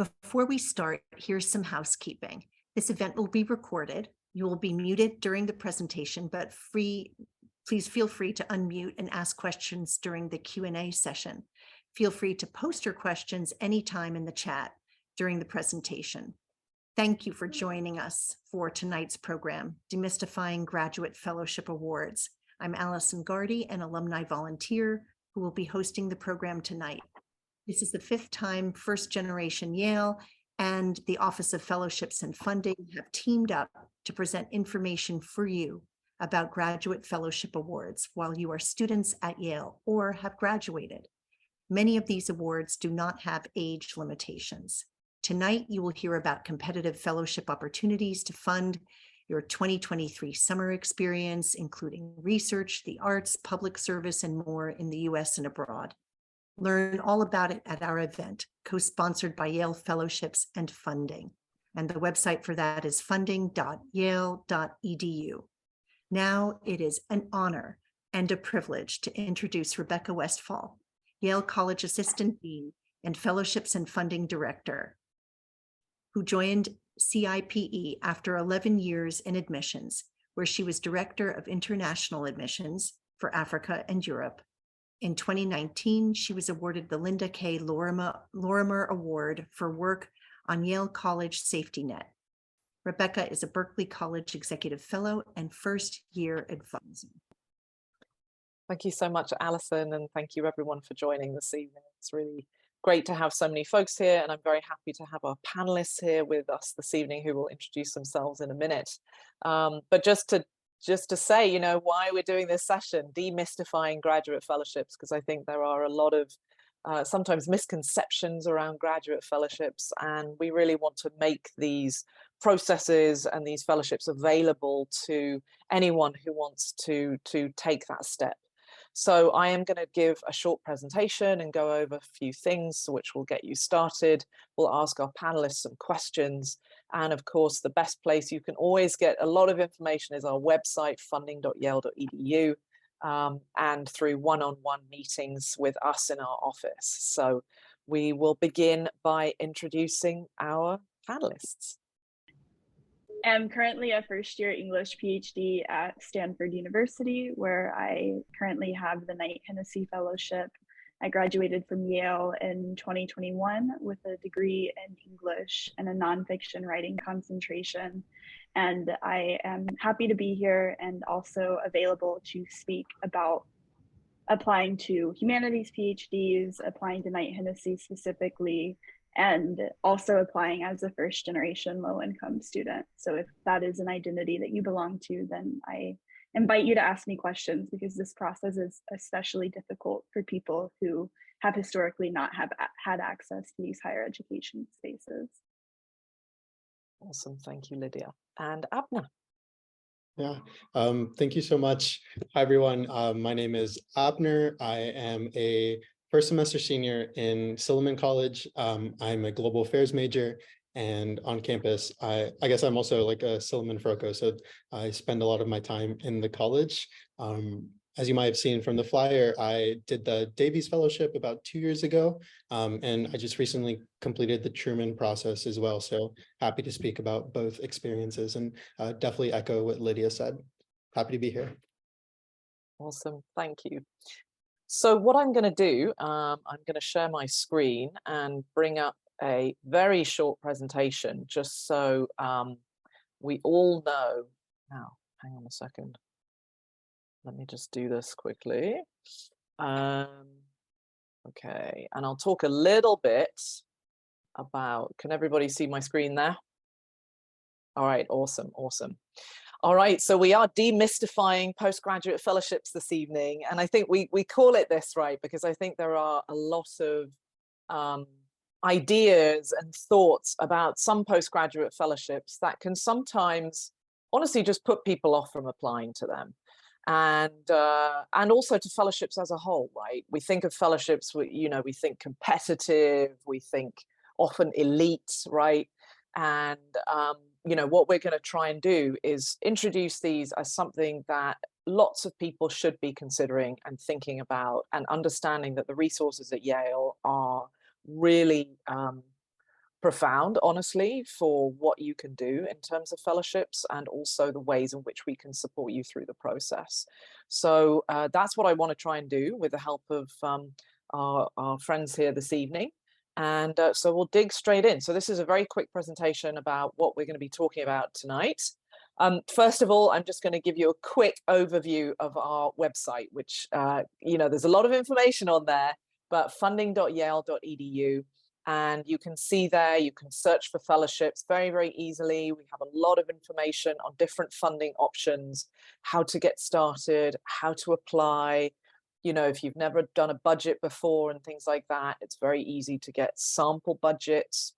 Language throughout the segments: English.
Before we start, here's some housekeeping. This event will be recorded. You will be muted during the presentation, but please feel free to unmute and ask questions during the Q&A session. Feel free to post your questions anytime in the chat during the presentation. Thank you for joining us for tonight's program, Demystifying Graduate Fellowship Awards. I'm Alison Gardy, an alumni volunteer who will be hosting the program tonight. This is the fifth time 1stGenYale Yale and the Office of Fellowships and Funding have teamed up to present information for you about graduate fellowship awards while you are students at Yale or have graduated. Many of these awards do not have age limitations. Tonight, you will hear about competitive fellowship opportunities to fund your 2023 summer experience, including research, the arts, public service, and more in the US and abroad. Learn all about it at our event, co-sponsored by Yale Fellowships and Funding. And the website for that is funding.yale.edu. Now it is an honor and a privilege to introduce Rebekah Westphal, Yale College Assistant Dean and Fellowships and Funding Director, who joined CIPE after 11 years in admissions, where she was Director of International Admissions for Africa and Europe. In 2019, she was awarded the Linda K. Lorimer Award for work on Yale College Safety Net. Rebekah is a Berkeley College Executive Fellow and first-year advisor. Thank you so much, Alison, and thank you everyone for joining this evening. It's really great to have so many folks here, and I'm very happy to have our panelists here with us this evening who will introduce themselves in a minute. But just to say, you know, why we're doing this session, demystifying graduate fellowships, because I think there are a lot of sometimes misconceptions around graduate fellowships, and we really want to make these processes and these fellowships available to anyone who wants to take that step. So I am going to give a short presentation and go over a few things which will get you started. We'll ask our panelists some questions. And of course, the best place you can always get a lot of information is our website, funding.yale.edu, and through one-on-one meetings with us in our office. So we will begin by introducing our panelists. I'm currently a first-year English PhD at Stanford University, where I currently have the Knight-Hennessy Fellowship. I graduated from Yale in 2021 with a degree in English and a nonfiction writing concentration. And I am happy to be here and also available to speak about applying to humanities PhDs, applying to Knight-Hennessy specifically, and also applying as a first-generation low-income student. So if that is an identity that you belong to, then I invite you to ask me questions, because this process is especially difficult for people who have historically not had access to these higher education spaces. Awesome, thank you, Lydia. And Abner. Yeah, thank you so much. Hi, everyone. My name is Abner. I am a first semester senior in Silliman College. I'm a global affairs major, and on campus, I guess I'm also like a Silliman Froco, so I spend a lot of my time in the college. As you might have seen from the flyer, I did the Davies Fellowship about 2 years ago, and I just recently completed the Truman process as well. So happy to speak about both experiences, and definitely echo what Lydia said. Happy to be here. Awesome, thank you. So what I'm going to do, I'm going to share my screen and bring up a very short presentation, just so we all know. Now, hang on a second. Let me just do this quickly. Okay, and I'll talk a little bit about, can everybody see my screen there? All right, awesome, awesome. All right, so we are demystifying postgraduate fellowships this evening, and I think we call it this, right, because I think there are a lot of ideas and thoughts about some postgraduate fellowships that can sometimes honestly just put people off from applying to them, and also to fellowships as a whole, right? We think of fellowships, you know, we think competitive, we think often elite, right? And you know, what we're going to try and do is introduce these as something that lots of people should be considering and thinking about, and understanding that the resources at Yale are really profound, honestly, for what you can do in terms of fellowships and also the ways in which we can support you through the process. So that's what I want to try and do with the help of our friends here this evening. And so we'll dig straight in. So this is a very quick presentation about what we're going to be talking about tonight. First of all, I'm just going to give you a quick overview of our website, which, there's a lot of information on there, but funding.yale.edu. And you can see there, you can search for fellowships very, very easily. We have a lot of information on different funding options, how to get started, how to apply. If you've never done a budget before and things like that, it's very easy to get sample budgets.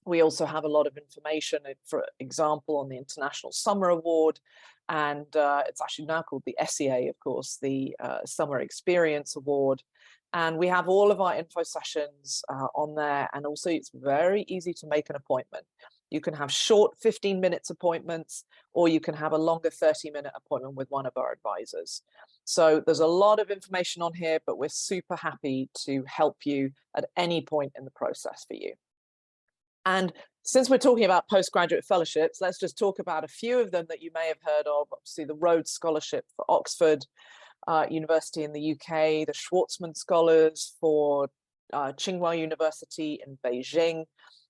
We also have a lot of information, for example, on the International Summer Award, and it's actually now called the SEA, of course, the Summer Experience Award. And we have all of our info sessions on there, and also it's very easy to make an appointment. You can have short 15 minutes appointments, or you can have a longer 30-minute appointment with one of our advisors. So there's a lot of information on here, but we're super happy to help you at any point in the process for you. And since we're talking about postgraduate fellowships, let's just talk about a few of them that you may have heard of. Obviously, the Rhodes Scholarship for Oxford University in the UK, the Schwarzman Scholars for Tsinghua University in Beijing,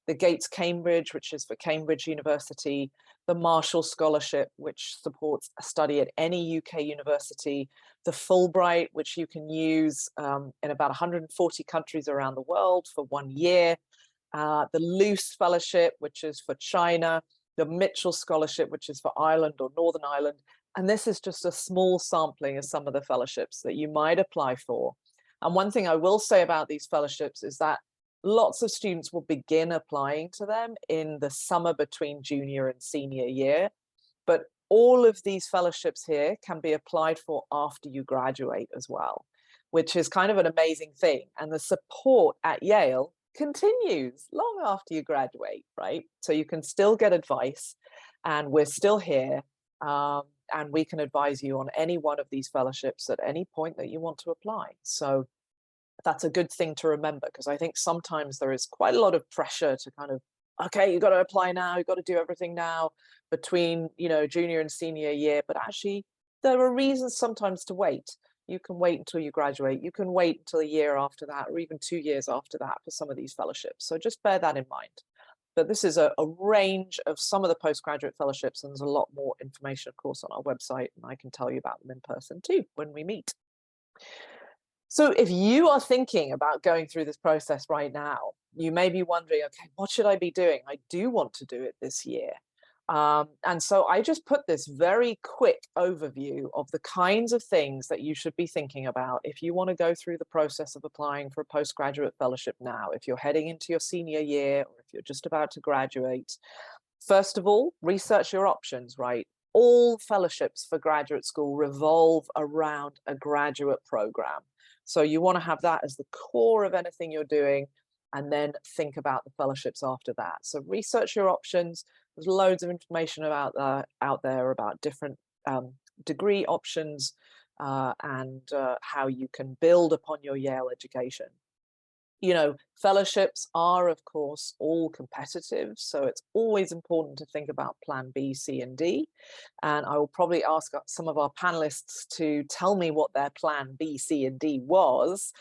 the Gates Cambridge, which is for Cambridge University, the Marshall Scholarship, which supports a study at any UK university, the Fulbright, which you can use in about 140 countries around the world for 1 year, the Luce Fellowship, which is for China, the Mitchell Scholarship, which is for Ireland or Northern Ireland. And this is just a small sampling of some of the fellowships that you might apply for. And one thing I will say about these fellowships is that lots of students will begin applying to them in the summer between junior and senior year. But all of these fellowships here can be applied for after you graduate as well, which is kind of an amazing thing. And the support at Yale continues long after you graduate, right? So you can still get advice, and we're still here. And we can advise you on any one of these fellowships at any point that you want to apply. So that's a good thing to remember, because I think sometimes there is quite a lot of pressure to kind of, okay, you've got to apply now, you've got to do everything now between, junior and senior year. But actually, there are reasons sometimes to wait. You can wait until you graduate. You can wait until a year after that, or even 2 years after that for some of these fellowships. So just bear that in mind. But this is a range of some of the postgraduate fellowships, and there's a lot more information, of course, on our website, and I can tell you about them in person too when we meet. So if you are thinking about going through this process right now, you may be wondering, okay, what should I be doing? I do want to do it this year. And so I just put this very quick overview of the kinds of things that you should be thinking about if you want to go through the process of applying for a postgraduate fellowship now, if you're heading into your senior year, or if you're just about to graduate. First of all, research your options, right? All fellowships for graduate school revolve around a graduate program. So you want to have that as the core of anything you're doing, and then think about the fellowships after that. So research your options. There's loads of information out there about different degree options and how you can build upon your Yale education. Fellowships are, of course, all competitive. So it's always important to think about plan B, C, and D. And I will probably ask some of our panelists to tell me what their plan B, C, and D was,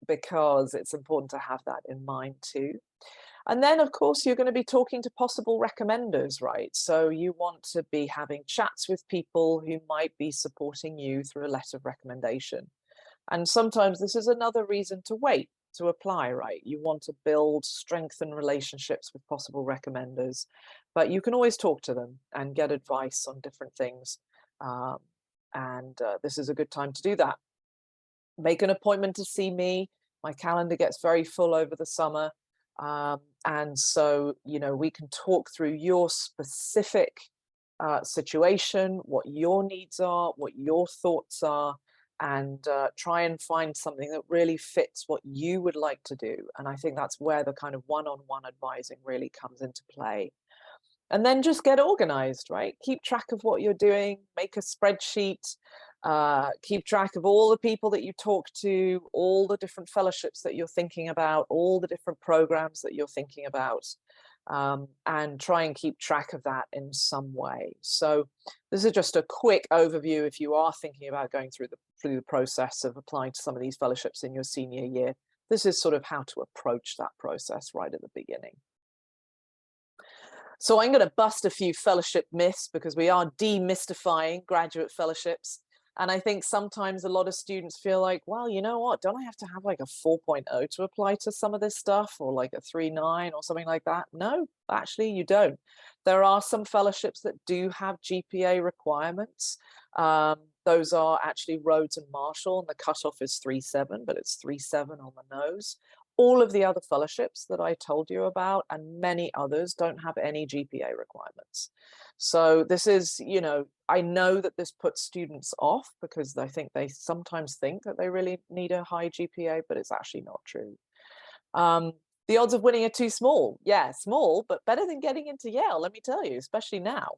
because it's important to have that in mind too. And then, of course, you're going to be talking to possible recommenders, right? So you want to be having chats with people who might be supporting you through a letter of recommendation. And sometimes this is another reason to wait to apply, right? You want to strengthen relationships with possible recommenders, but you can always talk to them and get advice on different things. This is a good time to do that. Make an appointment to see me. My calendar gets very full over the summer. And so, we can talk through your specific situation, what your needs are, what your thoughts are, and try and find something that really fits what you would like to do. And I think that's where the kind of one-on-one advising really comes into play. And then just get organized, right? Keep track of what you're doing, make a spreadsheet, Keep track of all the people that you talk to, all the different fellowships that you're thinking about, all the different programs that you're thinking about, and try and keep track of that in some way. So this is just a quick overview if you are thinking about going through the process of applying to some of these fellowships in your senior year. This is sort of how to approach that process right at the beginning. So I'm going to bust a few fellowship myths because we are demystifying graduate fellowships. And I think sometimes a lot of students feel like, well, you know what, don't I have to have like a 4.0 to apply to some of this stuff, or like a 3.9 or something like that? No, actually you don't. There are some fellowships that do have GPA requirements. Those are actually Rhodes and Marshall, and the cutoff is 3.7, but it's 3.7 on the nose. All of the other fellowships that I told you about, and many others, don't have any GPA requirements. So this is, you know, I know that this puts students off because I think they sometimes think that they really need a high GPA, but it's actually not true. The odds of winning are too small. Yeah, small, but better than getting into Yale, let me tell you, especially now.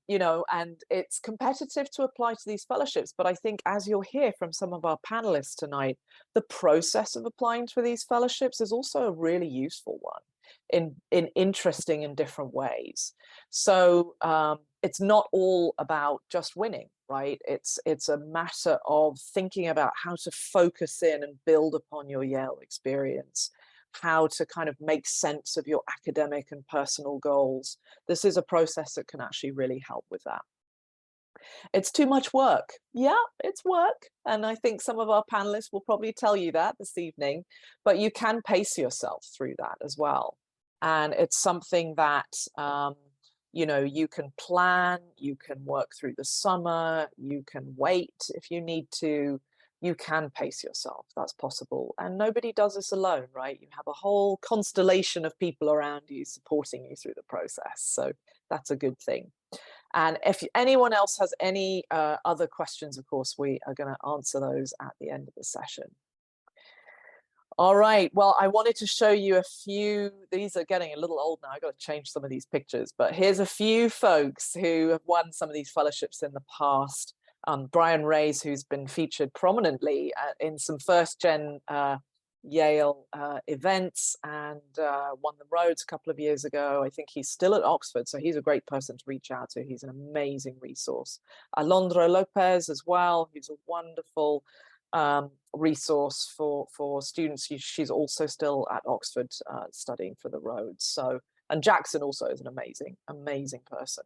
You know, and it's competitive to apply to these fellowships, but I think as you'll hear from some of our panelists tonight, the process of applying for these fellowships is also a really useful one in interesting and different ways. So it's not all about just winning, right? It's a matter of thinking about how to focus in and build upon your Yale experience, how to kind of make sense of your academic and personal goals. This is a process that can actually really help with that. It's too much work. Yeah, it's work. And I think some of our panelists will probably tell you that this evening, but you can pace yourself through that as well. And it's something that, you know, you can plan, you can work through the summer, you can wait if you need to. You can pace yourself, that's possible. And nobody does this alone, right? You have a whole constellation of people around you supporting you through the process. So that's a good thing. And if anyone else has any other questions, of course, we are going to answer those at the end of the session. All right, well, I wanted to show you a few, these are getting a little old now, I've got to change some of these pictures, but here's a few folks who have won some of these fellowships in the past. Brian Ray's, who's been featured prominently in some first-gen Yale events and won the Rhodes a couple of years ago. I think he's still at Oxford, so he's a great person to reach out to. He's an amazing resource. Alondra Lopez as well, who's a wonderful resource for students. She's also still at Oxford studying for the Rhodes. So, and Jackson also is an amazing person.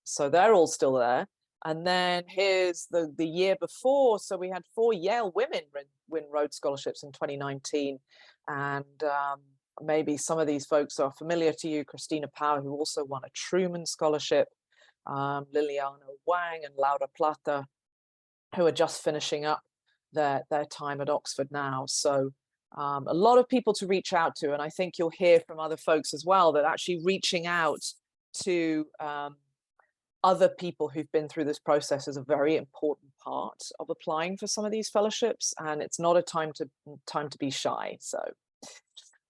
So they're all still there. And then here's the year before. So we had 4 Yale women win Rhodes scholarships in 2019. And maybe some of these folks are familiar to you. Christina Power, who also won a Truman Scholarship, Liliana Wang and Laura Plata, who are just finishing up their time at Oxford now. So a lot of people to reach out to. And I think you'll hear from other folks as well that actually reaching out to other people who've been through this process is a very important part of applying for some of these fellowships, and it's not a time to be shy. So,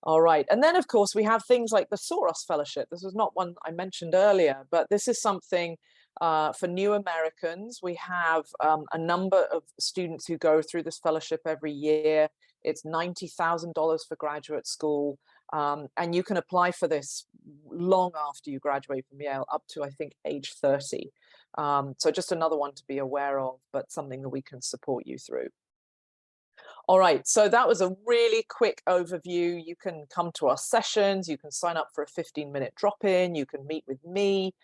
all right. And then, of course, we have things like the Soros Fellowship. This was not one I mentioned earlier, but this is something for new Americans. We have a number of students who go through this fellowship every year. It's $90,000 for graduate school. And you can apply for this long after you graduate from Yale, up to, I think, age 30. So just another one to be aware of, but something that we can support you through. All right, so that was a really quick overview. You can come to our sessions, you can sign up for a 15-minute drop-in, you can meet with me.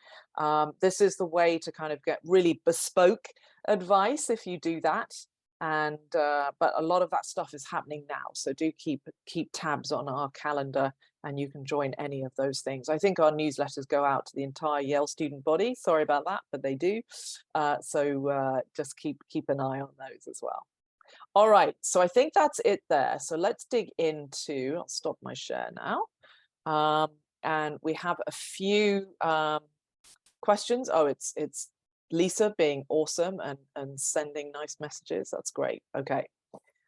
This is the way to kind of get really bespoke advice if you do that. And but a lot of that stuff is happening now, so do keep tabs on our calendar, and you can join any of those things. I think our newsletters go out to the entire Yale student body. Sorry about that, but they do. So just keep an eye on those as well. All right, so I think that's it there. So let's dig into. I'll stop my share now, and we have a few questions. Oh, it's Lisa being awesome and sending nice messages. That's great. Okay,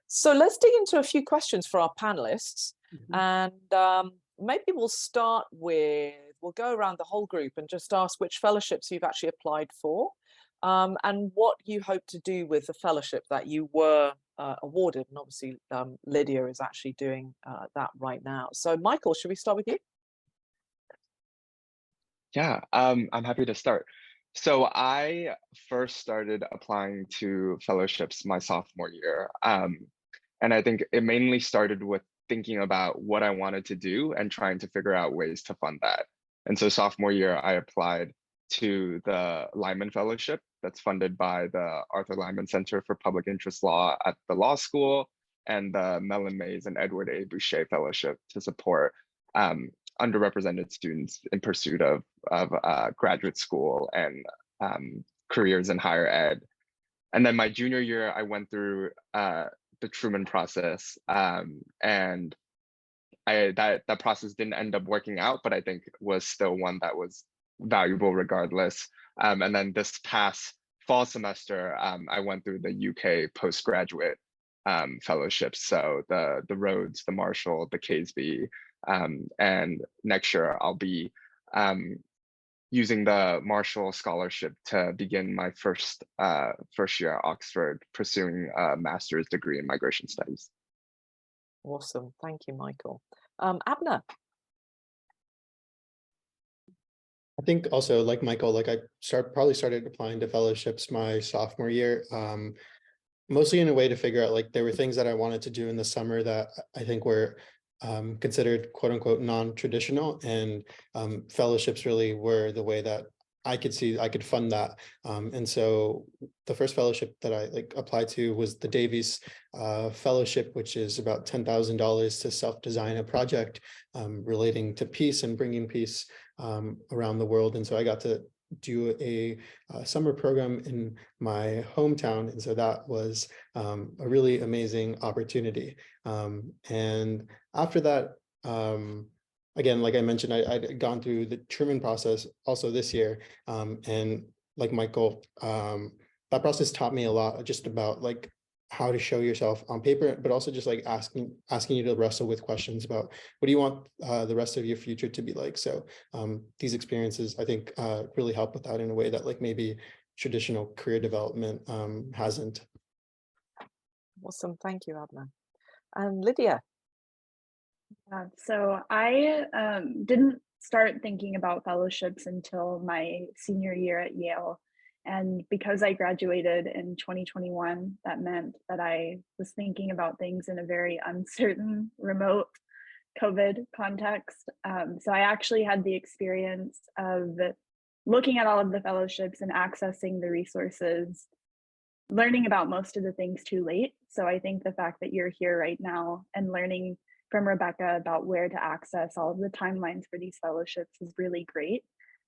so let's dig into a few questions for our panelists. And maybe we'll start with, we'll go around the whole group and just ask which fellowships you've actually applied for. and what you hope to do with the fellowship that you were awarded. And obviously, Lydia is actually doing that right now. So Michael, should we start with you? Yeah, I'm happy to start. So I first started applying to fellowships my sophomore year. And I think it mainly started with thinking about what I wanted to do and trying to figure out ways to fund that. And so sophomore year, I applied to the Lyman Fellowship that's funded by the Arthur Lyman Center for Public Interest Law at the law school, and the Mellon Mays and Edward A. Boucher Fellowship to support underrepresented students in pursuit of graduate school and careers in higher ed. And then my junior year, I went through the Truman process, and that process didn't end up working out, but I think was still one that was valuable regardless. And then this past fall semester, I went through the UK postgraduate fellowships, so the Rhodes, the Marshall, the Caseby, and next year I'll be using the Marshall Scholarship to begin my first year at Oxford, pursuing a master's degree in migration studies. Awesome, thank you, Michael. Abner. I think also, like Michael, like I probably started applying to fellowships my sophomore year, mostly in a way to figure out, like, there were things that I wanted to do in the summer that I think were considered quote unquote non-traditional, and fellowships really were the way that I could see I could fund that. And so the first fellowship that I applied to was the Davies Fellowship, which is about $10,000 to self-design a project relating to peace and bringing peace around the world. And so I got to do a summer program in my hometown, and so that was a really amazing opportunity. And after that, again, like I mentioned, I'd gone through the Truman process also this year, and like Michael, that process taught me a lot just about like how to show yourself on paper, but also just like asking you to wrestle with questions about what do you want the rest of your future to be like. So these experiences, I think, really help with that in a way that like maybe traditional career development hasn't. Awesome, thank you, Abner. And Lydia. So I didn't start thinking about fellowships until my senior year at Yale. And because I graduated in 2021, that meant that I was thinking about things in a very uncertain, remote COVID context. So I actually had the experience of looking at all of the fellowships and accessing the resources, learning about most of the things too late. So I think the fact that you're here right now and learning from Rebekah about where to access all of the timelines for these fellowships is really great.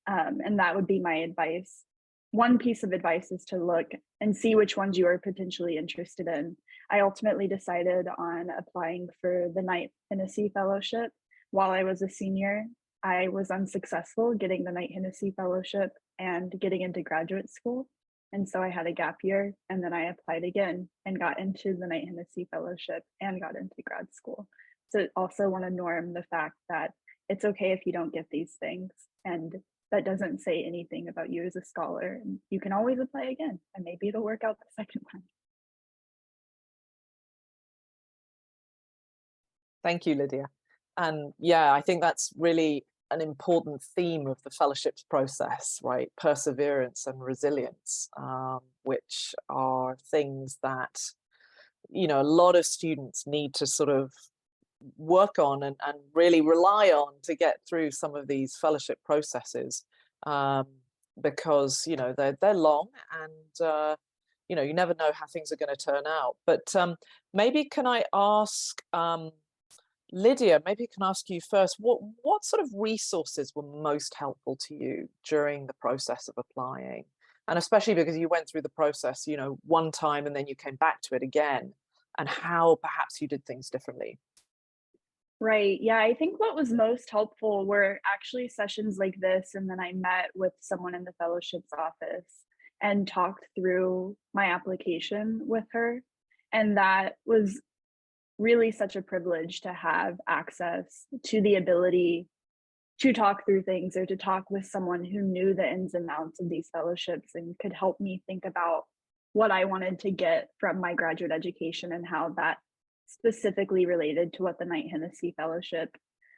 And that would be my advice. One piece of advice is to look and see which ones you are potentially interested in. I ultimately decided on applying for the Knight-Hennessy Fellowship. While I was a senior, I was unsuccessful getting the Knight-Hennessy Fellowship and getting into graduate school. And so I had a gap year, and then I applied again and got into the Knight-Hennessy Fellowship and got into grad school. So also want to norm the fact that it's okay if you don't get these things, and that doesn't say anything about you as a scholar, and you can always apply again, and maybe it'll work out the second time. Thank you, Lydia. And yeah, I think that's really an important theme of the fellowships process, right? Perseverance and resilience, which are things that, you know, a lot of students need to sort of work on and really rely on to get through some of these fellowship processes, because, you know, they're long, and you know, you never know how things are going to turn out. But maybe can I ask Lydia, maybe I can ask you first, what sort of resources were most helpful to you during the process of applying? And especially because you went through the process, you know, one time and then you came back to it again, and how perhaps you did things differently. Right. Yeah, I think what was most helpful were actually sessions like this, and then I met with someone in the fellowships office and talked through my application with her. And that was really such a privilege to have access to the ability to talk through things, or to talk with someone who knew the ins and outs of these fellowships and could help me think about what I wanted to get from my graduate education and how that specifically related to what the Knight-Hennessy Fellowship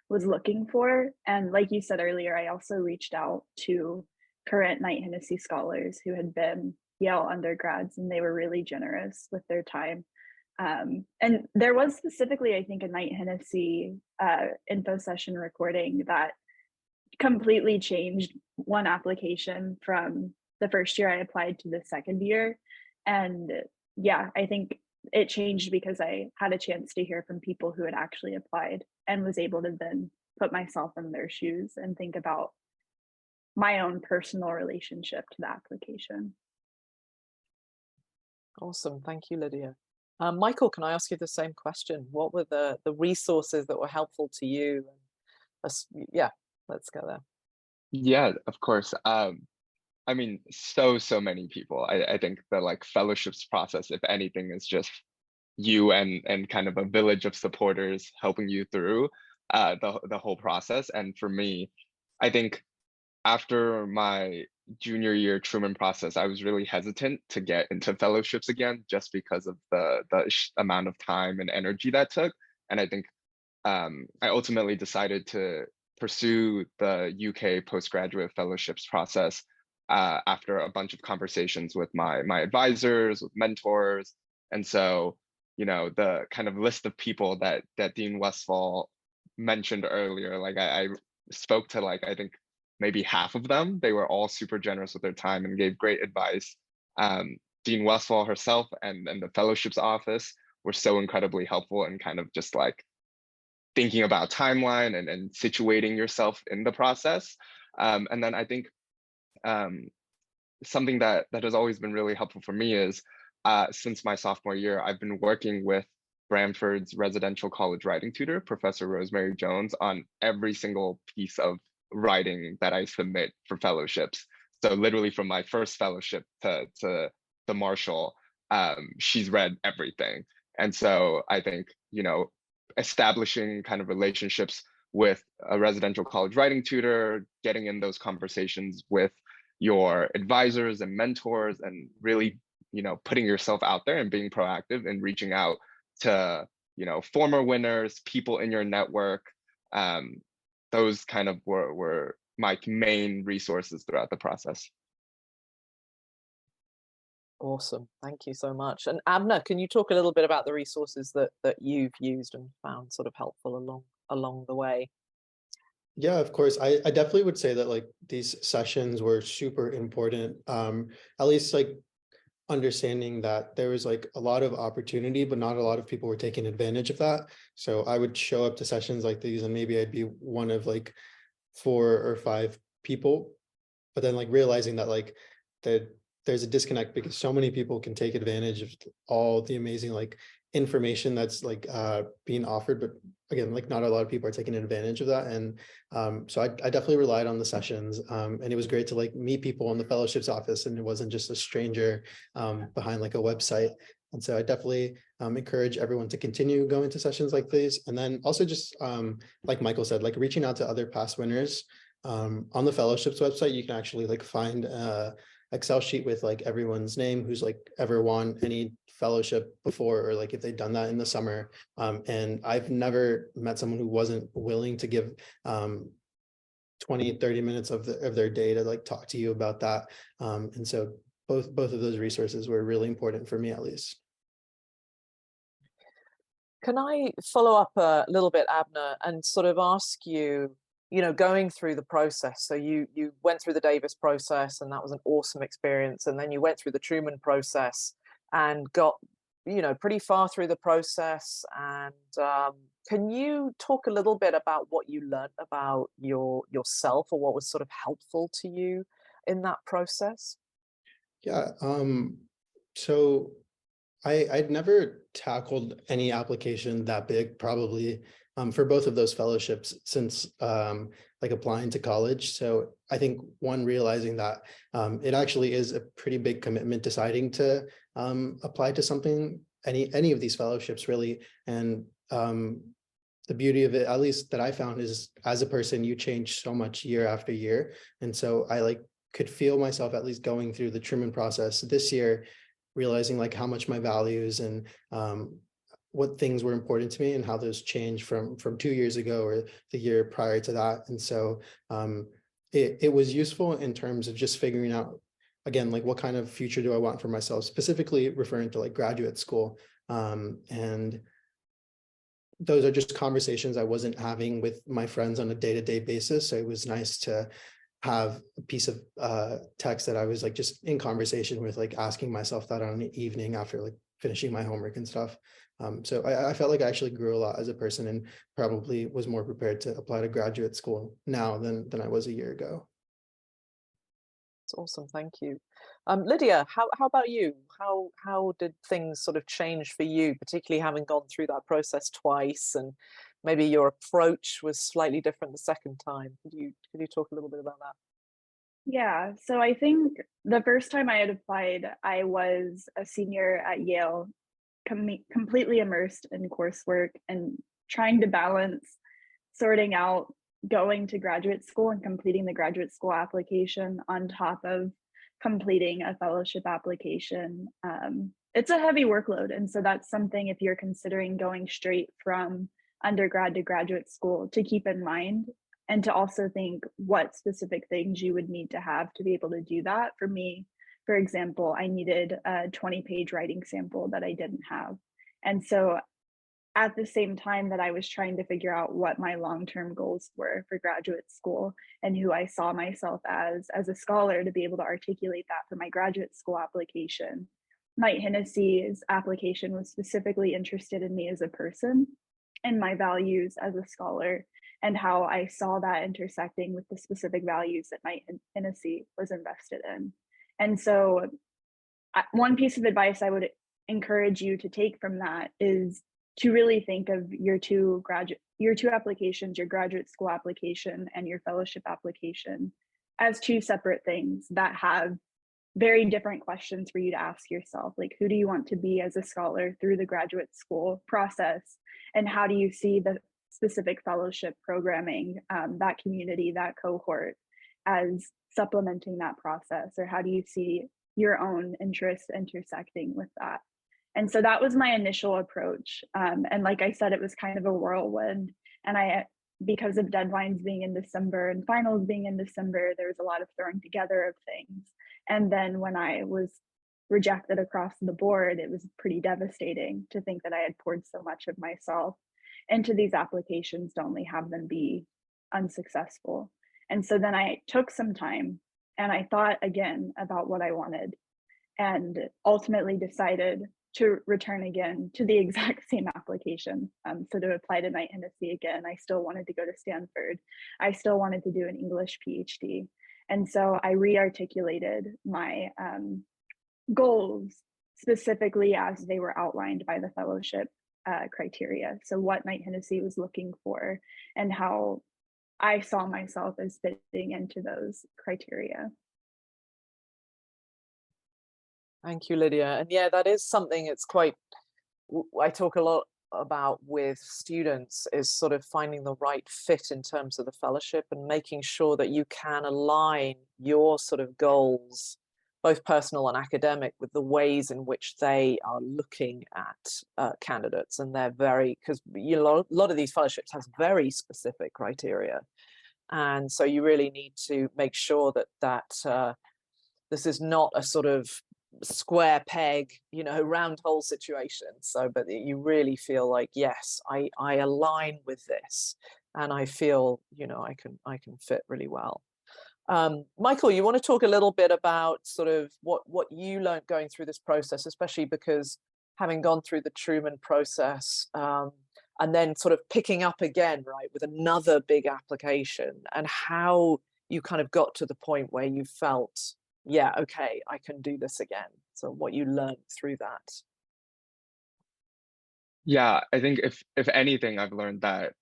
was looking for. And like you said earlier, I also reached out to current Knight-Hennessy scholars who had been Yale undergrads, and they were really generous with their time. And there was specifically, I think, a Knight-Hennessy info session recording that completely changed one application from the first year I applied to the second year. And yeah, I think it changed because I had a chance to hear from people who had actually applied and was able to then put myself in their shoes and think about my own personal relationship to the application. Awesome. Thank you, Lydia. Michael, can I ask you the same question? What were the resources that were helpful to you? Yeah, let's go there. Yeah, of course. I mean, so many people. I think the like fellowships process, if anything, is just you and kind of a village of supporters helping you through the whole process. And for me, I think after my junior year Truman process, I was really hesitant to get into fellowships again, just because of the amount of time and energy that took. And I think I ultimately decided to pursue the UK postgraduate fellowships process after a bunch of conversations with my advisors, with mentors. And so, you know, the kind of list of people that Dean Westphal mentioned earlier, like I spoke to, like, I think maybe half of them. They were all super generous with their time and gave great advice. Dean Westphal herself and the fellowships office were so incredibly helpful in kind of just like thinking about timeline and situating yourself in the process. And then I think something that has always been really helpful for me is since my sophomore year, I've been working with Bradford's residential college writing tutor, Professor Rosemary Jones, on every single piece of writing that I submit for fellowships. So literally from my first fellowship to the Marshall, she's read everything. And so I think, you know, establishing kind of relationships with a residential college writing tutor, getting in those conversations with your advisors and mentors, and really, you know, putting yourself out there and being proactive and reaching out to, you know, former winners, people in your network. Those kind of were my main resources throughout the process. Awesome. Thank you so much. And Abner, can you talk a little bit about the resources that you've used and found sort of helpful along the way? Yeah, of course. I definitely would say that like these sessions were super important. At least like understanding that there was like a lot of opportunity, but not a lot of people were taking advantage of that. So I would show up to sessions like these and maybe I'd be one of like 4 or 5 people, but then like realizing that like there's a disconnect because so many people can take advantage of all the amazing like information that's like being offered, but again, like not a lot of people are taking advantage of that. And so I definitely relied on the sessions, and it was great to like meet people in the fellowships office, and it wasn't just a stranger behind like a website. And so I definitely encourage everyone to continue going to sessions like these. And then also just like Michael said, like reaching out to other past winners. On the fellowships website, you can actually like find Excel sheet with like everyone's name who's like ever won any fellowship before, or like if they've done that in the summer. And I've never met someone who wasn't willing to give 20-30 minutes of their day to like talk to you about that. And so both of those resources were really important for me, at least. Can I follow up a little bit, Abner, and sort of ask you, you know, going through the process. So you went through the Davis process, and that was an awesome experience. And then you went through the Truman process and got, you know, pretty far through the process. And can you talk a little bit about what you learned about yourself, or what was sort of helpful to you in that process? Yeah. So I'd never tackled any application that big, probably for both of those fellowships since like applying to college. So I think one, realizing that it actually is a pretty big commitment deciding to apply to something, any of these fellowships really. And the beauty of it, at least that I found, is as a person, you change so much year after year. And so I like could feel myself at least going through the Truman process this year, realizing like how much my values and what things were important to me and how those changed from 2 years ago or the year prior to that. And so it was useful in terms of just figuring out, again, like what kind of future do I want for myself, specifically referring to like graduate school. And those are just conversations I wasn't having with my friends on a day-to-day basis. So it was nice to have a piece of text that I was like just in conversation with, like asking myself that on an evening after like finishing my homework and stuff. So I felt like I actually grew a lot as a person and probably was more prepared to apply to graduate school now than I was a year ago. That's awesome. Thank you. Lydia, how about you? How did things sort of change for you, particularly having gone through that process twice, and maybe your approach was slightly different the second time? Could you talk a little bit about that? Yeah, so I think the first time I had applied, I was a senior at Yale, completely immersed in coursework and trying to balance sorting out going to graduate school and completing the graduate school application on top of completing a fellowship application. It's a heavy workload. And so that's something, if you're considering going straight from undergrad to graduate school, to keep in mind, and to also think what specific things you would need to have to be able to do that. For me, for example, I needed a 20-page writing sample that I didn't have. And so at the same time that I was trying to figure out what my long-term goals were for graduate school and who I saw myself as a scholar, to be able to articulate that for my graduate school application. Knight-Hennessy's application was specifically interested in me as a person and my values as a scholar, and how I saw that intersecting with the specific values that Knight-Hennessy was invested in. And so one piece of advice I would encourage you to take from that is to really think of your two applications, your graduate school application and your fellowship application, as two separate things that have very different questions for you to ask yourself. Like, who do you want to be as a scholar through the graduate school process? And how do you see the specific fellowship programming, that community, that cohort, as supplementing that process? Or how do you see your own interests intersecting with that? And so that was my initial approach. And like I said, it was kind of a whirlwind. And because of deadlines being in December and finals being in December, there was a lot of throwing together of things. And then when I was rejected across the board, it was pretty devastating to think that I had poured so much of myself into these applications to only have them be unsuccessful. And so then I took some time and I thought again about what I wanted, and ultimately decided to return again to the exact same application. So to apply to Knight-Hennessy again, I still wanted to go to Stanford. I still wanted to do an English PhD. And so I re-articulated my goals specifically as they were outlined by the fellowship criteria. So what Knight-Hennessy was looking for and how I saw myself as fitting into those criteria. Thank you, Lydia. And yeah, that is something it's quite, I talk a lot about with students, is sort of finding the right fit in terms of the fellowship and making sure that you can align your sort of goals, both personal and academic, with the ways in which they are looking at candidates. And they're because a lot of these fellowships has very specific criteria. And so you really need to make sure that this is not a sort of square peg, round hole situation. So, but you really feel like, yes, I align with this, and I feel, I can fit really well. Michael, you want to talk a little bit about sort of what you learned going through this process, especially because having gone through the Truman process, and then sort of picking up again, right, with another big application, and how you kind of got to the point where you felt, yeah, okay, I can do this again. So what you learned through that. Yeah, I think if anything, I've learned that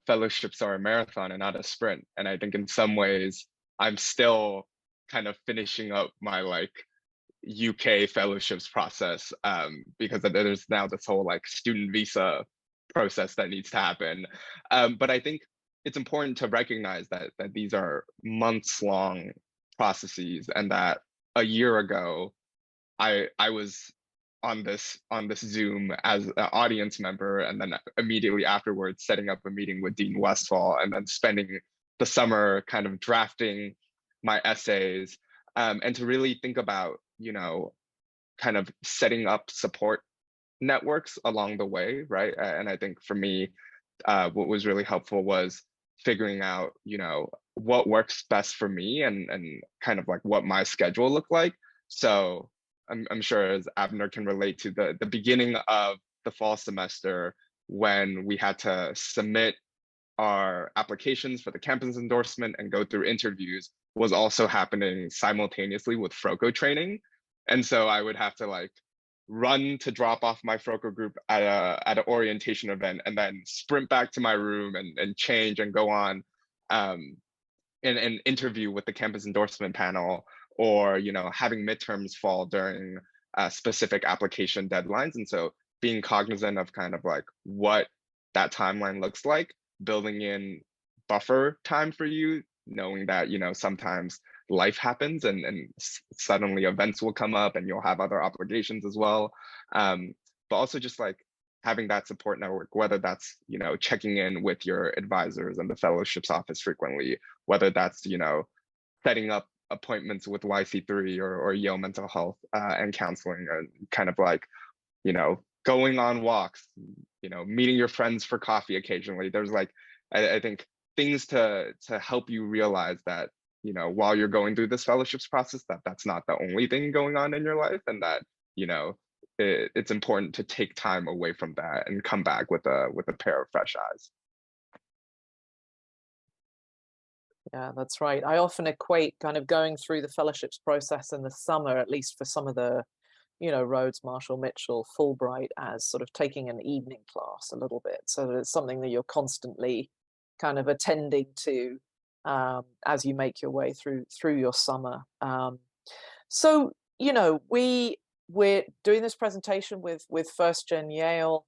fellowships are a marathon and not a sprint. And I think in some ways, I'm still kind of finishing up my UK fellowships process, because there's now this whole like student visa process that needs to happen. But I think it's important to recognize that these are months-long processes, and that a year ago, I was on this Zoom as an audience member, and then immediately afterwards setting up a meeting with Dean Westphal, and then spending the summer kind of drafting my essays, and to really think about, kind of setting up support networks along the way, right? And I think for me, what was really helpful was figuring out, what works best for me, and kind of like what my schedule looked like. So I'm sure, as Abner can relate to, the beginning of the fall semester, when we had to submit our applications for the campus endorsement and go through interviews, was also happening simultaneously with FROCO training. And so I would have to like run to drop off my FROCO group at an orientation event, and then sprint back to my room and change and go on an interview with the campus endorsement panel, or having midterms fall during specific application deadlines. And so being cognizant of kind of like what that timeline looks like, building in buffer time for you, knowing that sometimes life happens, and suddenly events will come up and you'll have other obligations as well, but also just like having that support network, whether that's checking in with your advisors and the fellowships office frequently, whether that's setting up appointments with YC3 or Yale Mental Health and Counseling, and kind of like going on walks, meeting your friends for coffee occasionally. There's like I think things to help you realize that while you're going through this fellowships process, that's not the only thing going on in your life, and that it's important to take time away from that and come back with a pair of fresh eyes. Yeah, that's right. I often equate kind of going through the fellowships process in the summer, at least for some of the, Rhodes, Marshall, Mitchell, Fulbright, as sort of taking an evening class a little bit. So that it's something that you're constantly kind of attending to as you make your way through your summer. So, we're doing this presentation with 1stGenYale.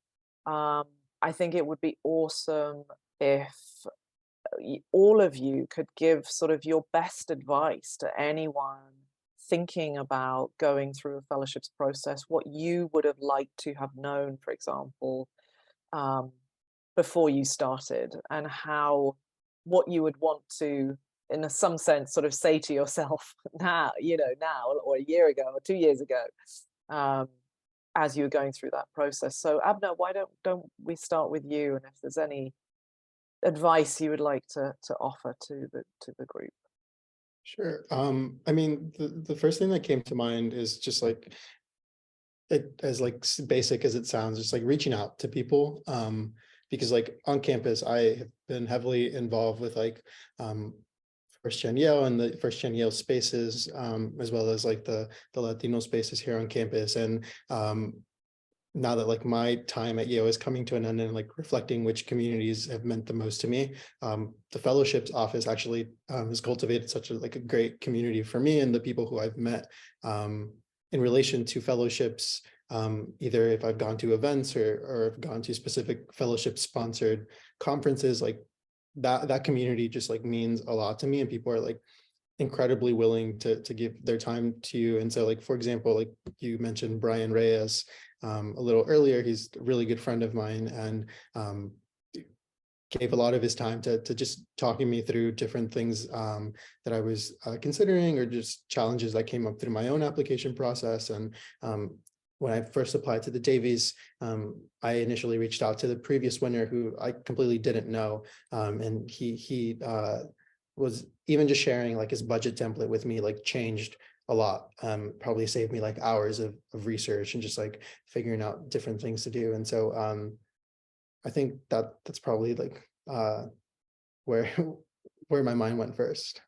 I think it would be awesome if all of you could give sort of your best advice to anyone thinking about going through a fellowships process, what you would have liked to have known, for example, before you started, and what you would want to, in some sense, sort of say to yourself now, or a year ago or 2 years ago, as you were going through that process. So Abner, why don't we start with you, and if there's any advice you would like to offer to the group? Sure. I mean, the first thing that came to mind is just like, as like basic as it sounds, just like reaching out to people. Because like on campus, I have been heavily involved with like 1stGenYale and the 1stGenYale spaces, as well as like the Latino spaces here on campus. And now that like my time at Yale is coming to an end, and like reflecting which communities have meant the most to me, the fellowships office actually has cultivated such a great community for me and the people who I've met in relation to fellowships. Either if I've gone to events or have gone to specific fellowship sponsored conferences, like that community just like means a lot to me, and people are like incredibly willing to give their time to you. And so like, for example, like you mentioned Brian Reyes a little earlier, he's a really good friend of mine, and gave a lot of his time to just talking me through different things that I was considering, or just challenges that came up through my own application process. And when I first applied to the Davies, I initially reached out to the previous winner, who I completely didn't know, and he was even just sharing like his budget template with me, like changed a lot, probably saved me like hours of research and just like figuring out different things to do. And so I think that's probably like where my mind went first.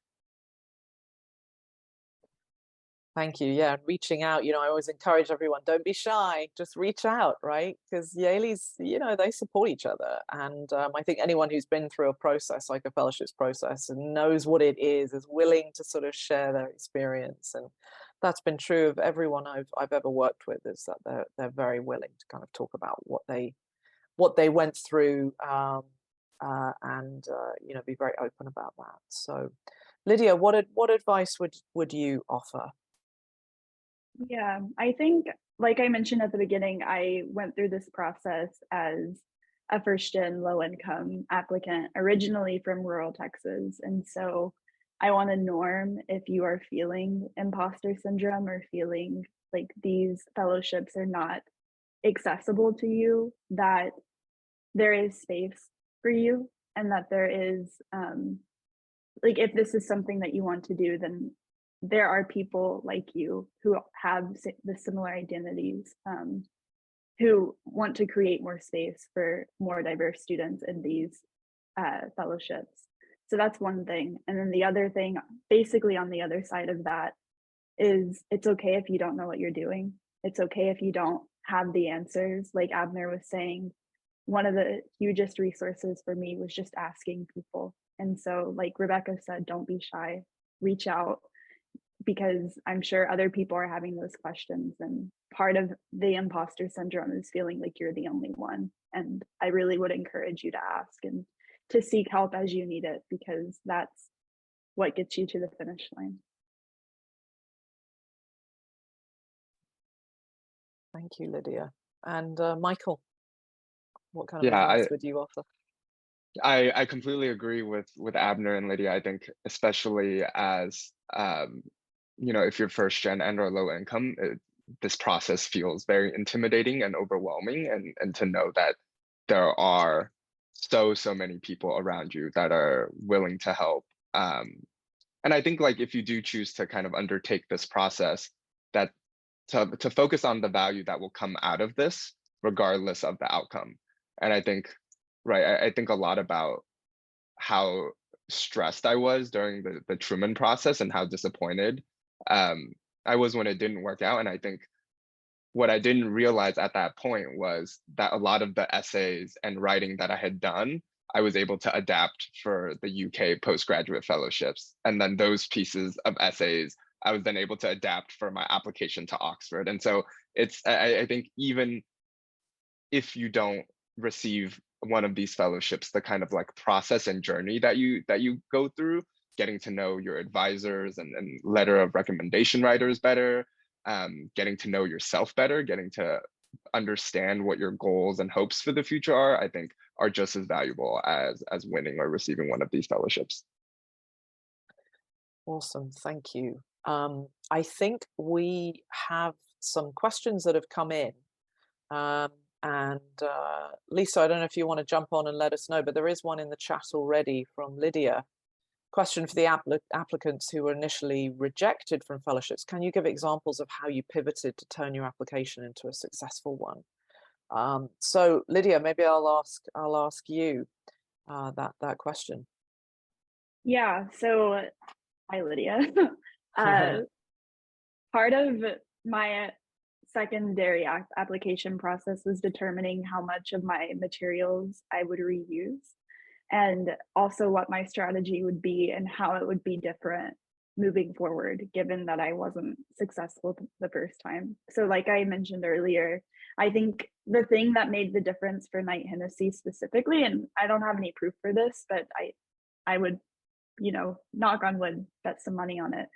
Thank you. Yeah, reaching out, I always encourage everyone, don't be shy, just reach out, right? Because Yaleys, they support each other. And I think anyone who's been through a process like a fellowships process and knows what it is willing to sort of share their experience. And that's been true of everyone I've ever worked with, is that they're very willing to kind of talk about what they what they went through, and be very open about that. So, Lydia, what advice would you offer? Yeah, I think, like I mentioned at the beginning, I went through this process as a first-gen low-income applicant, originally from rural Texas. And so I want to norm, if you are feeling imposter syndrome or feeling like these fellowships are not accessible to you, that there is space for you, and that there is, like, if this is something that you want to do, then there are people like you who have the similar identities, who want to create more space for more diverse students in these fellowships. So that's one thing. And then the other thing, basically on the other side of that, is it's okay if you don't know what you're doing. It's okay if you don't have the answers. Like Abner was saying, one of the hugest resources for me was just asking people. And so, like Rebekah said, don't be shy, reach out, because I'm sure other people are having those questions. And part of the imposter syndrome is feeling like you're the only one. And I really would encourage you to ask and to seek help as you need it, because that's what gets you to the finish line. Thank you, Lydia. And Michael, what kind of Yeah, advice would you offer? I completely agree with Abner and Lydia. I think especially as if you're first gen and or low income, this process feels very intimidating and overwhelming, and to know that there are so many people around you that are willing to help. And I think, like, if you do choose to kind of undertake this process, that to focus on the value that will come out of this, regardless of the outcome. And I think, right, I think a lot about how stressed I was during the Truman process and how disappointed I was when it didn't work out. And I think what I didn't realize at that point was that a lot of the essays and writing that I had done, I was able to adapt for the UK postgraduate fellowships. And then those pieces of essays, I was then able to adapt for my application to Oxford. And so I think even if you don't receive one of these fellowships, the kind of like process and journey that you go through, getting to know your advisors and letter of recommendation writers better, getting to know yourself better, getting to understand what your goals and hopes for the future are, I think are just as valuable as winning or receiving one of these fellowships. Awesome, thank you. I think we have some questions that have come in. And Lisa, I don't know if you want to jump on and let us know, but there is one in the chat already from Lydia. Question for the applicants who were initially rejected from fellowships. Can you give examples of how you pivoted to turn your application into a successful one? So Lydia, maybe I'll ask you that question. Yeah, so hi Lydia. Part of my secondary application process was determining how much of my materials I would reuse, and also what my strategy would be and how it would be different moving forward, given that I wasn't successful the first time. So like I mentioned earlier, I think the thing that made the difference for Knight-Hennessy specifically, and I don't have any proof for this, but I would, knock on wood, bet some money on it,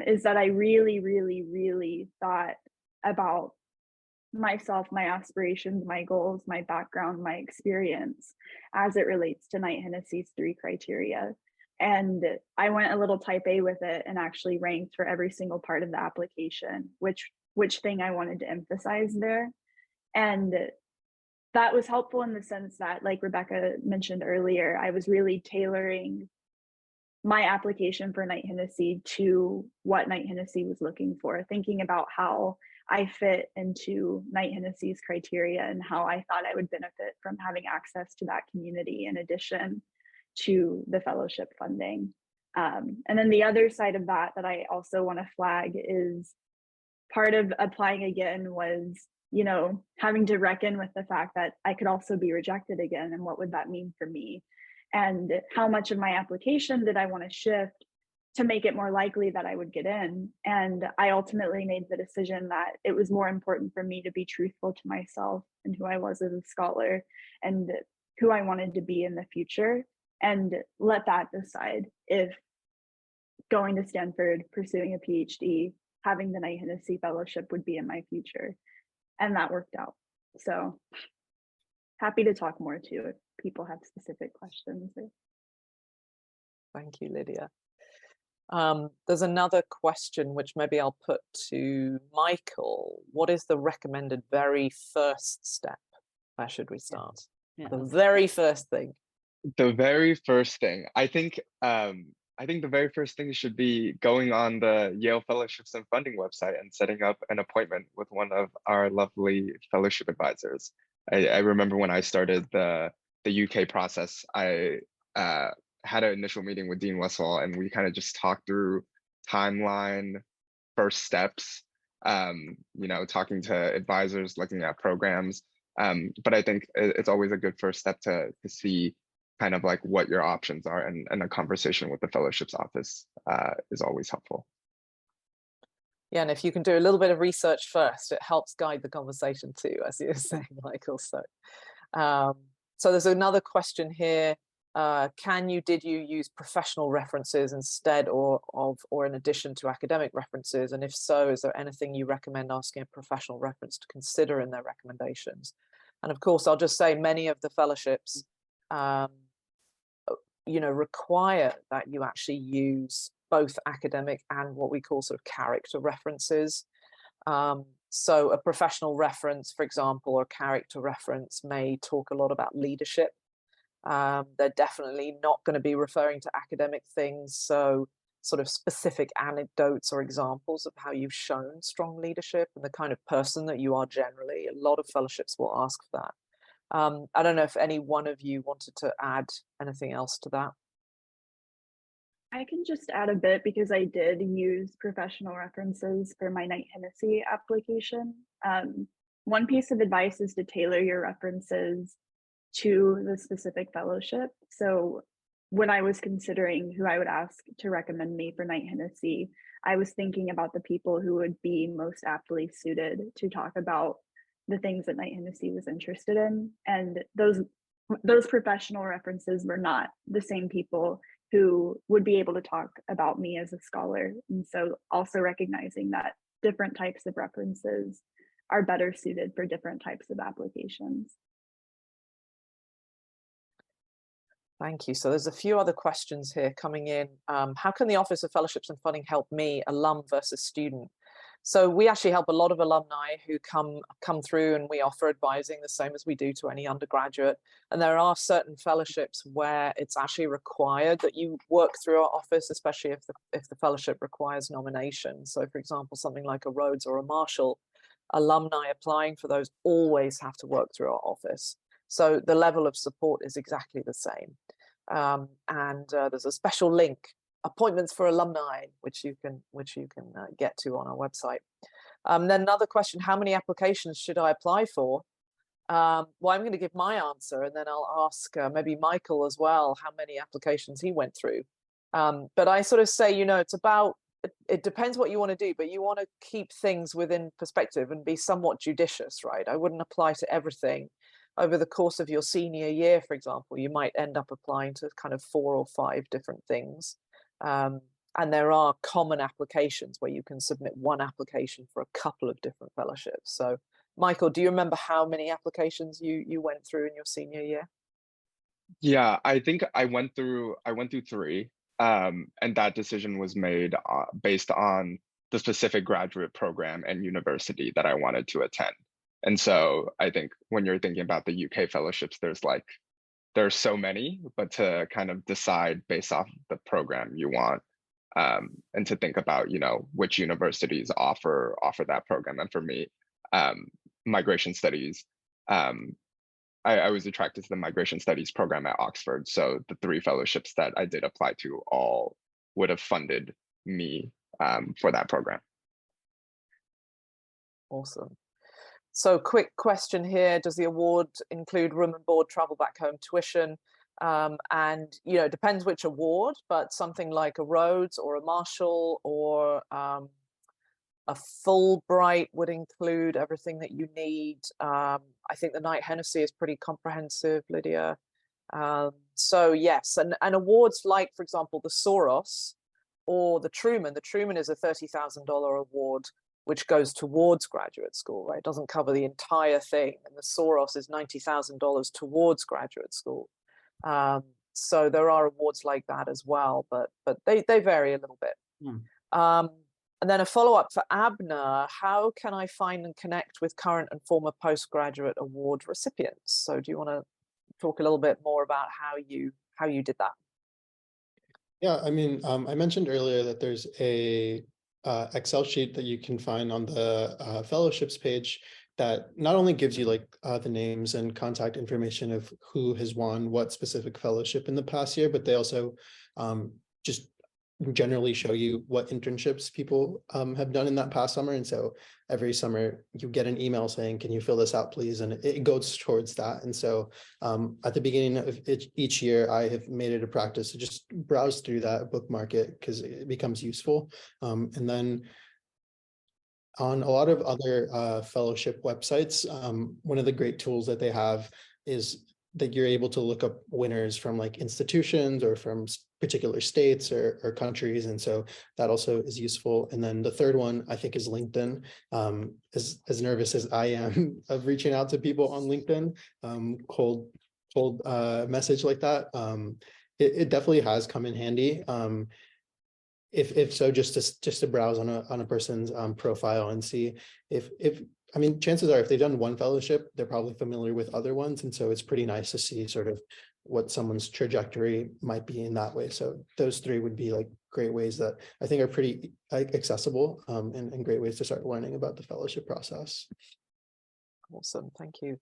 is that I really, really, really thought about myself, my aspirations, my goals, my background, my experience as it relates to Knight-Hennessy's 3 criteria. And I went a little type A with it and actually ranked for every single part of the application, which thing I wanted to emphasize there. And that was helpful in the sense that, like Rebekah mentioned earlier, I was really tailoring my application for Knight-Hennessy to what Knight-Hennessy was looking for, thinking about how I fit into Knight-Hennessy's criteria and how I thought I would benefit from having access to that community in addition to the fellowship funding. And then the other side of that I also want to flag is part of applying again was, having to reckon with the fact that I could also be rejected again, and what would that mean for me? And how much of my application did I want to shift to make it more likely that I would get in. And I ultimately made the decision that it was more important for me to be truthful to myself and who I was as a scholar and who I wanted to be in the future, and let that decide if going to Stanford, pursuing a PhD, having the Knight-Hennessy Fellowship would be in my future. And that worked out. So happy to talk more too if people have specific questions. Thank you, Lydia. There's another question which maybe I'll put to Michael. What is the recommended very first step? Where should we start? Yeah. The very first thing. The very first thing, I think the very first thing should be going on the Yale Fellowships and Funding website and setting up an appointment with one of our lovely fellowship advisors. I remember when I started the UK process, I had an initial meeting with Dean Westphal, and we kind of just talked through timeline, first steps, talking to advisors, looking at programs. But I think it's always a good first step to see kind of like what your options are, and a conversation with the fellowships office is always helpful. Yeah, and if you can do a little bit of research first, it helps guide the conversation too, as you were saying, Michael. So there's another question here. Did you use professional references instead or in addition to academic references? And if so, is there anything you recommend asking a professional reference to consider in their recommendations? And of course, I'll just say many of the fellowships require that you actually use both academic and what we call sort of character references. So a professional reference, for example, or character reference may talk a lot about leadership. They're definitely not going to be referring to academic things. So sort of specific anecdotes or examples of how you've shown strong leadership and the kind of person that you are generally. A lot of fellowships will ask for that. I don't know if any one of you wanted to add anything else to that. I can just add a bit because I did use professional references for my Knight-Hennessy application. One piece of advice is to tailor your references to the specific fellowship. So when I was considering who I would ask to recommend me for Knight-Hennessy, I was thinking about the people who would be most aptly suited to talk about the things that Knight-Hennessy was interested in. And those professional references were not the same people who would be able to talk about me as a scholar. And so also recognizing that different types of references are better suited for different types of applications. Thank you. So there's a few other questions here coming in. How can the Office of Fellowships and Funding help me, alum versus student? So we actually help a lot of alumni who come through, and we offer advising the same as we do to any undergraduate. And there are certain fellowships where it's actually required that you work through our office, especially if the fellowship requires nomination. So for example, something like a Rhodes or a Marshall, alumni applying for those always have to work through our office. So the level of support is exactly the same. There's a special link, appointments for alumni, which you can get to on our website. Then another question, how many applications should I apply for? Well, I'm going to give my answer, and then I'll ask maybe Michael as well, how many applications he went through. But I sort of say, it depends what you want to do, but you want to keep things within perspective and be somewhat judicious, right? I wouldn't apply to everything. Over the course of your senior year, for example, you might end up applying to kind of 4 or 5 different things. And there are common applications where you can submit one application for a couple of different fellowships. So Michael, do you remember how many applications you went through in your senior year? Yeah, I think I went through 3, and that decision was made based on the specific graduate program and university that I wanted to attend. And so I think when you're thinking about the UK fellowships, there's so many, but to kind of decide based off the program you want, and to think about, which universities offer that program. And for me, migration studies, I was attracted to the migration studies program at Oxford. So the 3 fellowships that I did apply to all would have funded me for that program. Awesome. So quick question here, does the award include room and board, travel back home, tuition? And, you know, it depends which award, but something like a Rhodes or a Marshall or a Fulbright would include everything that you need. I think the Knight-Hennessy is pretty comprehensive, Lydia. So yes, and awards like, for example, the Soros or the Truman. The Truman is a $30,000 award, which goes towards graduate school, right? It doesn't cover the entire thing. And the Soros is $90,000 towards graduate school. So there are awards like that as well, but they vary a little bit. And then a follow-up for Abner: how can I find and connect with current and former postgraduate award recipients? So do you want to talk a little bit more about how you did that? Yeah, I mean, I mentioned earlier that there's a Excel sheet that you can find on the fellowships page that not only gives you like the names and contact information of who has won what specific fellowship in the past year, but they also just generally show you what internships people have done in that past summer. And so every summer you get an email saying, can you fill this out, please? And it goes towards that. And so at the beginning of each year, I have made it a practice to just browse through that, bookmark it, because it becomes useful. And then on a lot of other fellowship websites, one of the great tools that they have is that you're able to look up winners from like institutions or from particular states or countries. And so that also is useful. And then the third one, I think, is LinkedIn. As nervous as I am of reaching out to people on LinkedIn, cold message like that, it definitely has come in handy. If so, just to browse on a person's profile and see if I mean, chances are if they've done one fellowship, they're probably familiar with other ones. And so it's pretty nice to see sort of what someone's trajectory might be in that way. So those three would be like great ways that I think are pretty accessible and great ways to start learning about the fellowship process. Awesome, thank you.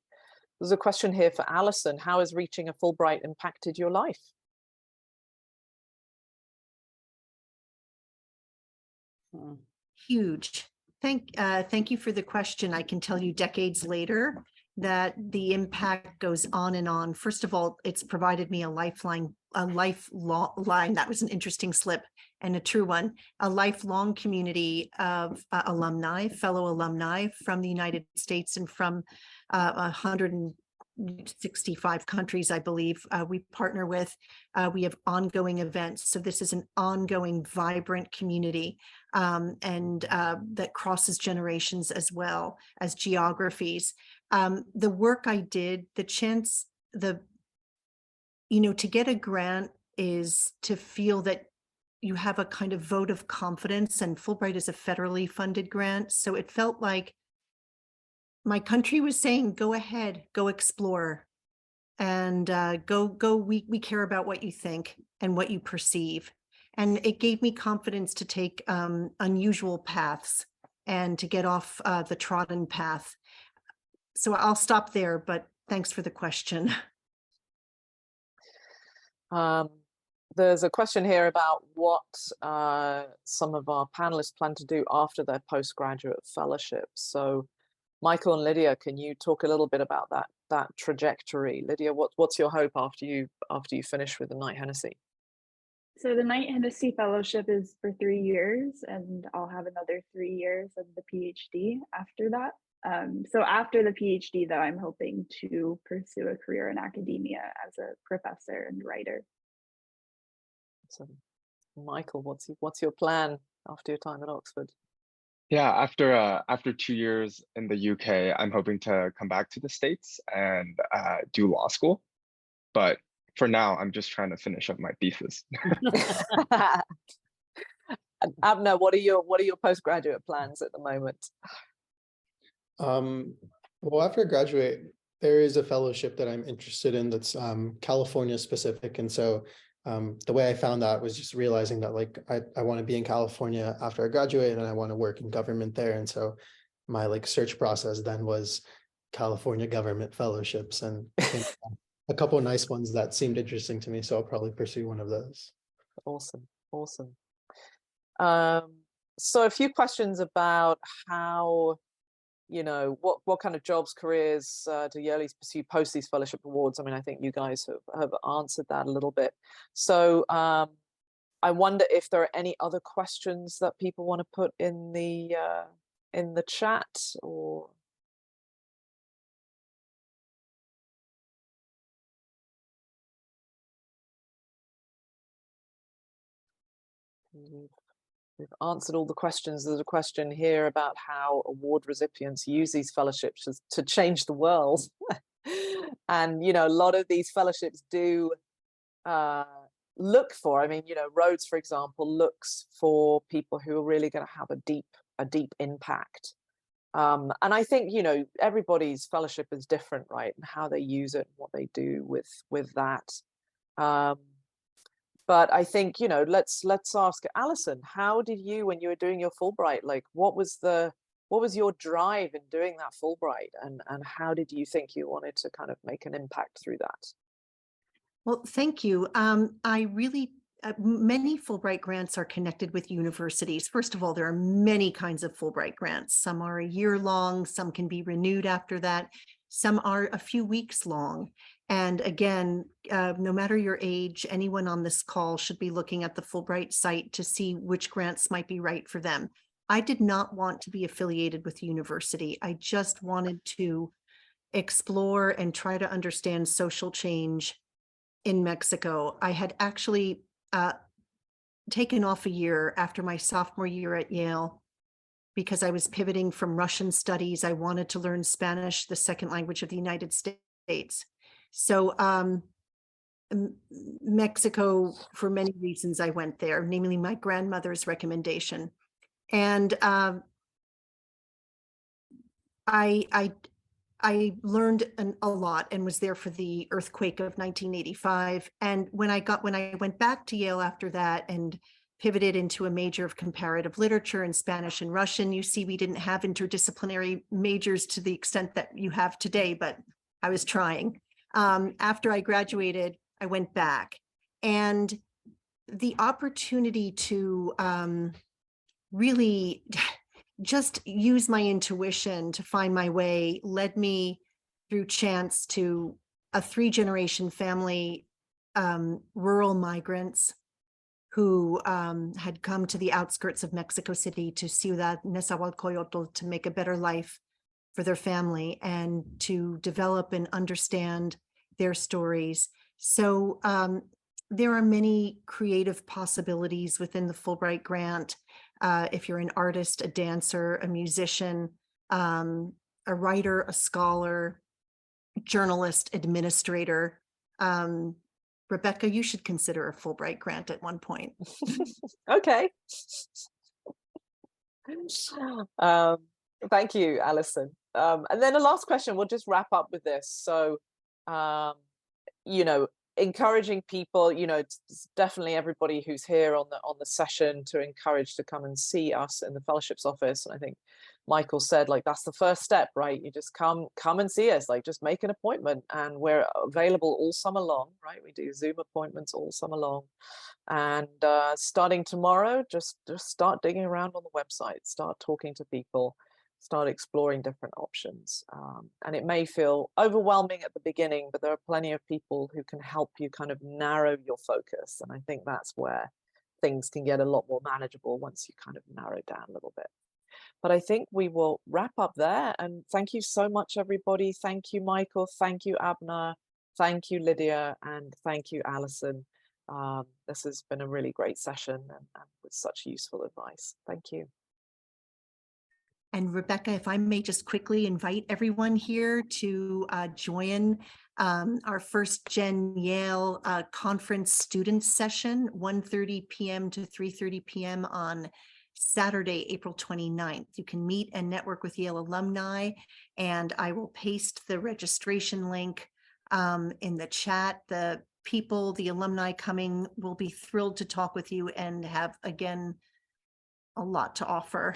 There's a question here for Alison. How has reaching a Fulbright impacted your life? Huge. Thank you for the question. I can tell you decades later that the impact goes on and on. First of all, it's provided me a lifelong, that was an interesting slip and a true one, a lifelong community of alumni, fellow alumni from the United States and from 165 countries, I believe, we partner with. We have ongoing events. So this is an ongoing, vibrant community that crosses generations as well as geographies. The work I did, the chance, to get a grant is to feel that you have a kind of vote of confidence, and Fulbright is a federally funded grant. So it felt like my country was saying, go ahead, go explore, and we care about what you think and what you perceive. And it gave me confidence to take unusual paths and to get off the trodden path. So I'll stop there, but thanks for the question. There's a question here about what some of our panelists plan to do after their postgraduate fellowship. So Michael and Lydia, can you talk a little bit about that trajectory? Lydia, what's your hope after you finish with the Knight-Hennessy? So the Knight-Hennessy Fellowship is for 3 years, and I'll have another 3 years of the PhD after that. So after the PhD, though, I'm hoping to pursue a career in academia as a professor and writer. So, Michael, what's your plan after your time at Oxford? Yeah, after 2 years in the UK, I'm hoping to come back to the States and do law school. But for now, I'm just trying to finish up my thesis. Abner, what are your postgraduate plans at the moment? Well, after I graduate, there is a fellowship that I'm interested in that's California specific. And so the way I found that was just realizing that like I want to be in California after I graduate and I want to work in government there. And so my like search process then was California government fellowships, and a couple of nice ones that seemed interesting to me. So I'll probably pursue one of those. Awesome. So a few questions about how you know, what kind of jobs, careers do Yaleys pursue post these fellowship awards? I mean, I think you guys have answered that a little bit. So I wonder if there are any other questions that people want to put in the chat, or we've answered all the questions. There's a question here about how award recipients use these fellowships to change the world. And, you know, a lot of these fellowships do look for, I mean, you know, Rhodes, for example, looks for people who are really going to have a deep impact. And I think, you know, everybody's fellowship is different, right? And how they use it, what they do with that. But I think, you know, let's ask Alison, how did you, when you were doing your Fulbright, like what was your drive in doing that Fulbright, and how did you think you wanted to kind of make an impact through that? Well, thank you. I really, many Fulbright grants are connected with universities. First of all, there are many kinds of Fulbright grants. Some are a year long, some can be renewed after that. Some are a few weeks long. And again, no matter your age, anyone on this call should be looking at the Fulbright site to see which grants might be right for them. I did not want to be affiliated with a university. I just wanted to explore and try to understand social change in Mexico. I had actually taken off a year after my sophomore year at Yale because I was pivoting from Russian studies. I wanted to learn Spanish, the second language of the United States. So Mexico, for many reasons, I went there, namely my grandmother's recommendation. And I learned a lot and was there for the earthquake of 1985. And when I went back to Yale after that and pivoted into a major of comparative literature in Spanish and Russian, you see, we didn't have interdisciplinary majors to the extent that you have today, but I was trying. After I graduated, I went back, and the opportunity to really just use my intuition to find my way led me through chance to a 3-generation family, rural migrants who had come to the outskirts of Mexico City, to Ciudad Nezahualcóyotl, to make a better life for their family and to develop and understand their stories. So there are many creative possibilities within the Fulbright grant. If you're an artist, a dancer, a musician, a writer, a scholar, journalist, administrator, Rebekah, you should consider a Fulbright grant at one point. Okay. Thank you, Alison. And then the last question, we'll just wrap up with this. So, you know, encouraging people, you know, definitely everybody who's here on the session to encourage to come and see us in the fellowships office. And I think Michael said, like, that's the first step, right? You just come and see us, like, just make an appointment, and we're available all summer long, right? We do Zoom appointments all summer long. And starting tomorrow, just start digging around on the website, start talking to people, start exploring different options. And it may feel overwhelming at the beginning, but there are plenty of people who can help you kind of narrow your focus. And I think that's where things can get a lot more manageable once you kind of narrow down a little bit. But I think we will wrap up there. And thank you so much, everybody. Thank you, Michael. Thank you, Abner. Thank you, Lydia. And thank you, Alison. This has been a really great session and with such useful advice. Thank you. And Rebekah, if I may just quickly invite everyone here to join our 1stGenYale conference students session, 1:30 p.m. to 3:30 p.m. on Saturday, April 29th. You can meet and network with Yale alumni, and I will paste the registration link in the chat. The people, the alumni coming, will be thrilled to talk with you and have, again, a lot to offer.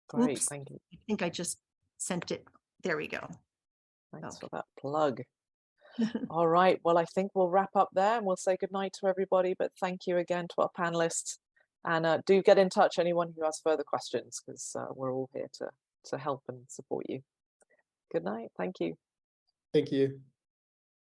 Great, Oops, thank you. I think I just sent it. There we go. Thanks Okay. for that plug. All right, well, I think we'll wrap up there and we'll say goodnight to everybody, but thank you again to our panelists. And do get in touch, anyone who has further questions, because we're all here to help and support you. Good night. Thank you. Thank you.